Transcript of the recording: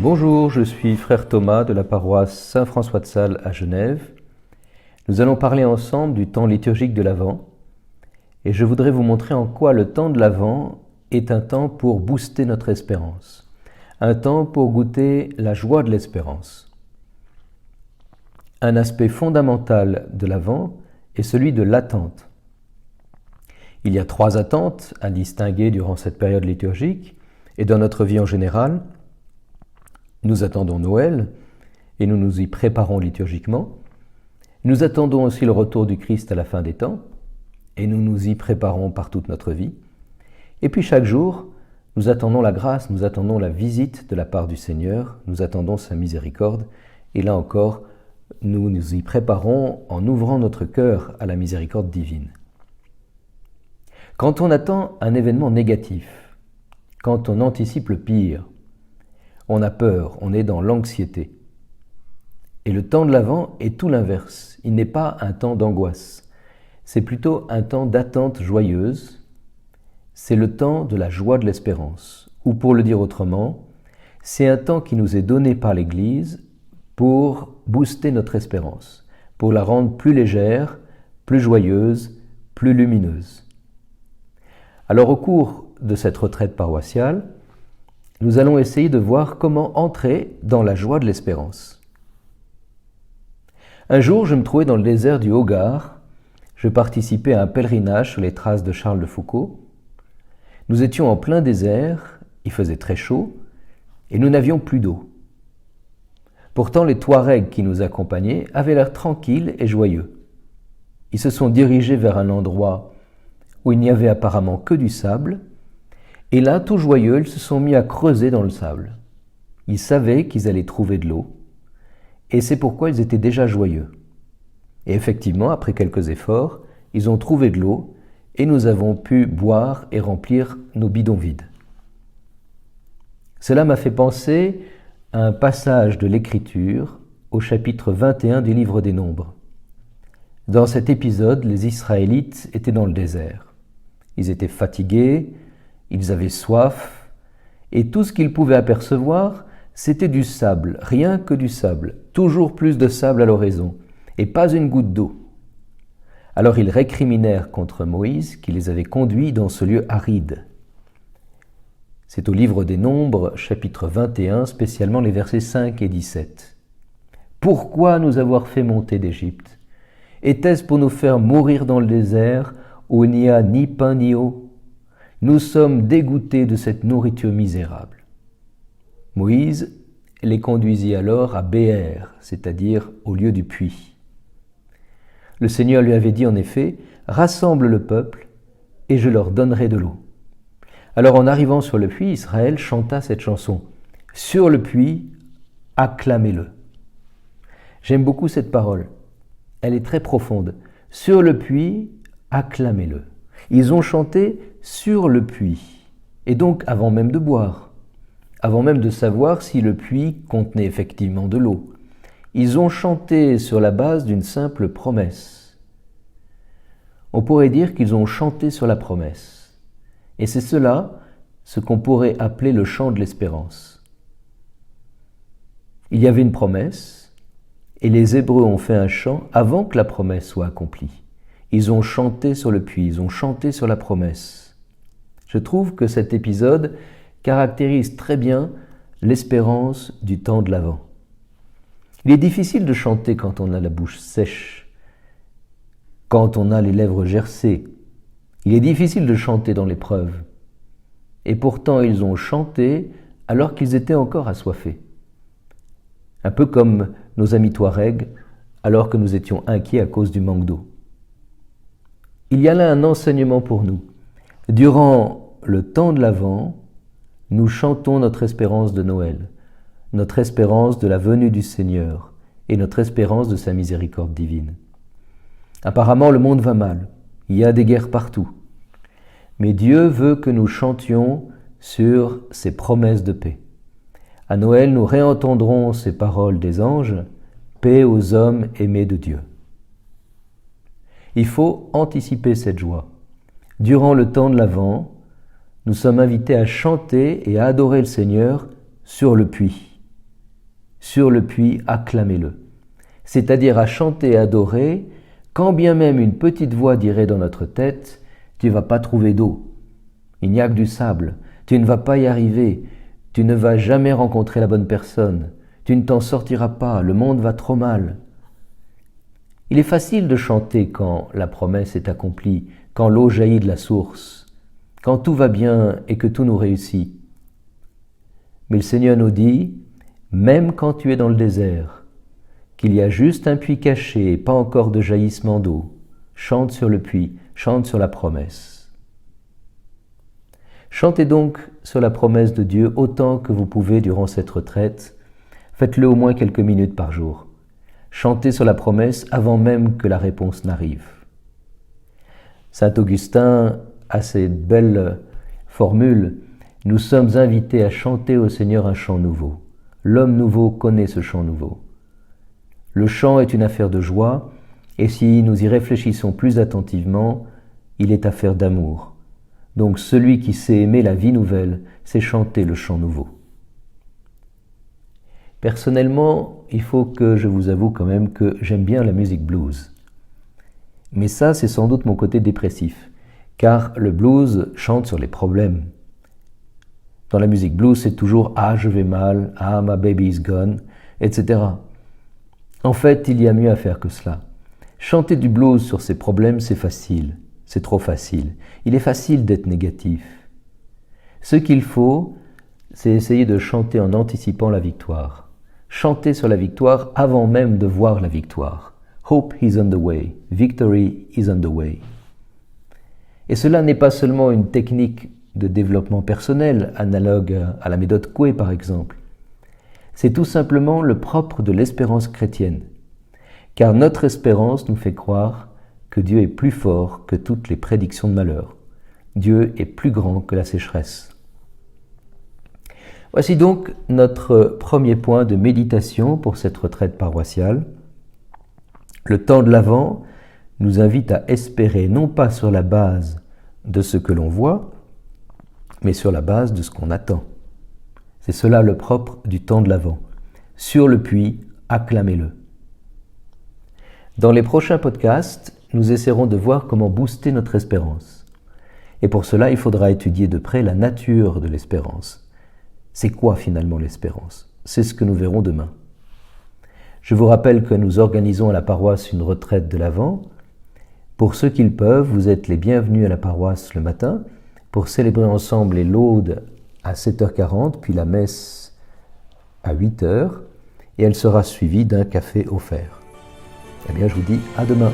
Bonjour, je suis frère Thomas de la paroisse Saint-François de Sales à Genève. Nous allons parler ensemble du temps liturgique de l'Avent et je voudrais vous montrer en quoi le temps de l'Avent est un temps pour booster notre espérance, un temps pour goûter la joie de l'espérance. Un aspect fondamental de l'Avent est celui de l'attente. Il y a 3 attentes à distinguer durant cette période liturgique et dans notre vie en général. Nous attendons Noël et nous nous y préparons liturgiquement. Nous attendons aussi le retour du Christ à la fin des temps et nous nous y préparons par toute notre vie. Et puis chaque jour, nous attendons la grâce, nous attendons la visite de la part du Seigneur, nous attendons sa miséricorde et là encore, nous nous y préparons en ouvrant notre cœur à la miséricorde divine. Quand on attend un événement négatif, quand on anticipe le pire, on a peur, on est dans l'anxiété. Et le temps de l'Avent est tout l'inverse. Il n'est pas un temps d'angoisse. C'est plutôt un temps d'attente joyeuse. C'est le temps de la joie de l'espérance. Ou pour le dire autrement, c'est un temps qui nous est donné par l'Église pour booster notre espérance, pour la rendre plus légère, plus joyeuse, plus lumineuse. Alors au cours de cette retraite paroissiale, nous allons essayer de voir comment entrer dans la joie de l'espérance. Un jour, je me trouvais dans le désert du Haut-Gard. Je participais à un pèlerinage sur les traces de Charles de Foucault. Nous étions en plein désert, il faisait très chaud, et nous n'avions plus d'eau. Pourtant, les Touaregs qui nous accompagnaient avaient l'air tranquilles et joyeux. Ils se sont dirigés vers un endroit où il n'y avait apparemment que du sable, et là, tout joyeux, ils se sont mis à creuser dans le sable. Ils savaient qu'ils allaient trouver de l'eau, et c'est pourquoi ils étaient déjà joyeux. Et effectivement, après quelques efforts, ils ont trouvé de l'eau, et nous avons pu boire et remplir nos bidons vides. Cela m'a fait penser à un passage de l'Écriture au chapitre 21 du livre des Nombres. Dans cet épisode, les Israélites étaient dans le désert. Ils étaient fatigués, ils avaient soif, et tout ce qu'ils pouvaient apercevoir, c'était du sable, rien que du sable, toujours plus de sable à l'horizon, et pas une goutte d'eau. Alors ils récriminèrent contre Moïse qui les avait conduits dans ce lieu aride. C'est au livre des Nombres, chapitre 21, spécialement les versets 5 et 17. « Pourquoi nous avoir fait monter d'Égypte? Était-ce pour nous faire mourir dans le désert, où il n'y a ni pain ni eau? Nous sommes dégoûtés de cette nourriture misérable. » Moïse les conduisit alors à Béer, c'est-à-dire au lieu du puits. Le Seigneur lui avait dit en effet, « Rassemble le peuple, et je leur donnerai de l'eau. » Alors en arrivant sur le puits, Israël chanta cette chanson, « Sur le puits, acclamez-le. » J'aime beaucoup cette parole, elle est très profonde. « Sur le puits, acclamez-le. » Ils ont chanté sur le puits, et donc avant même de boire, avant même de savoir si le puits contenait effectivement de l'eau. Ils ont chanté sur la base d'une simple promesse. On pourrait dire qu'ils ont chanté sur la promesse. Et c'est cela, ce qu'on pourrait appeler le chant de l'espérance. Il y avait une promesse, et les Hébreux ont fait un chant avant que la promesse soit accomplie. Ils ont chanté sur le puits, ils ont chanté sur la promesse. Je trouve que cet épisode caractérise très bien l'espérance du temps de l'Avent. Il est difficile de chanter quand on a la bouche sèche, quand on a les lèvres gercées. Il est difficile de chanter dans l'épreuve. Et pourtant, ils ont chanté alors qu'ils étaient encore assoiffés. Un peu comme nos amis Touaregs, alors que nous étions inquiets à cause du manque d'eau. Il y a là un enseignement pour nous. Durant le temps de l'Avent, nous chantons notre espérance de Noël, notre espérance de la venue du Seigneur et notre espérance de sa miséricorde divine. Apparemment, le monde va mal, il y a des guerres partout. Mais Dieu veut que nous chantions sur ses promesses de paix. À Noël, nous réentendrons ces paroles des anges, « Paix aux hommes aimés de Dieu ». Il faut anticiper cette joie. Durant le temps de l'Avent, nous sommes invités à chanter et à adorer le Seigneur sur le puits, Sur le puits, acclamez-le. C'est-à-dire à chanter et adorer, quand bien même une petite voix dirait dans notre tête « Tu ne vas pas trouver d'eau, il n'y a que du sable, tu ne vas pas y arriver, tu ne vas jamais rencontrer la bonne personne, tu ne t'en sortiras pas, le monde va trop mal ». Il est facile de chanter quand la promesse est accomplie, quand l'eau jaillit de la source, quand tout va bien et que tout nous réussit. Mais le Seigneur nous dit, même quand tu es dans le désert, qu'il y a juste un puits caché et pas encore de jaillissement d'eau, chante sur le puits, chante sur la promesse. Chantez donc sur la promesse de Dieu autant que vous pouvez durant cette retraite. Faites-le au moins quelques minutes par jour. Chantez sur la promesse avant même que la réponse n'arrive. Saint Augustin a cette belle formule « Nous sommes invités à chanter au Seigneur un chant nouveau. L'homme nouveau connaît ce chant nouveau. » Le chant est une affaire de joie, et si nous y réfléchissons plus attentivement, il est affaire d'amour. Donc celui qui sait aimer la vie nouvelle, sait chanter le chant nouveau. Personnellement, il faut que je vous avoue quand même que j'aime bien la musique blues. Mais ça, c'est sans doute mon côté dépressif, car le blues chante sur les problèmes. Dans la musique blues, c'est toujours « Ah, je vais mal »,« Ah, my baby is gone », etc. En fait, il y a mieux à faire que cela. Chanter du blues sur ses problèmes, c'est facile. C'est trop facile. Il est facile d'être négatif. Ce qu'il faut, c'est essayer de chanter en anticipant la victoire. Chanter sur la victoire avant même de voir la victoire. Hope is on the way. Victory is on the way. Et cela n'est pas seulement une technique de développement personnel, analogue à la méthode Coué par exemple. C'est tout simplement le propre de l'espérance chrétienne. Car notre espérance nous fait croire que Dieu est plus fort que toutes les prédictions de malheur. Dieu est plus grand que la sécheresse. Voici donc notre premier point de méditation pour cette retraite paroissiale. Le temps de l'Avent nous invite à espérer non pas sur la base de ce que l'on voit, mais sur la base de ce qu'on attend. C'est cela le propre du temps de l'Avent. Sur le puits, acclamez-le. Dans les prochains podcasts, nous essaierons de voir comment booster notre espérance. Et pour cela, il faudra étudier de près la nature de l'espérance. C'est quoi finalement l'espérance? C'est ce que nous verrons demain. Je vous rappelle que nous organisons à la paroisse une retraite de l'Avent. Pour ceux qui le peuvent, vous êtes les bienvenus à la paroisse le matin pour célébrer ensemble les laudes à 7h40, puis la messe à 8h, et elle sera suivie d'un café offert. Eh bien, je vous dis à demain.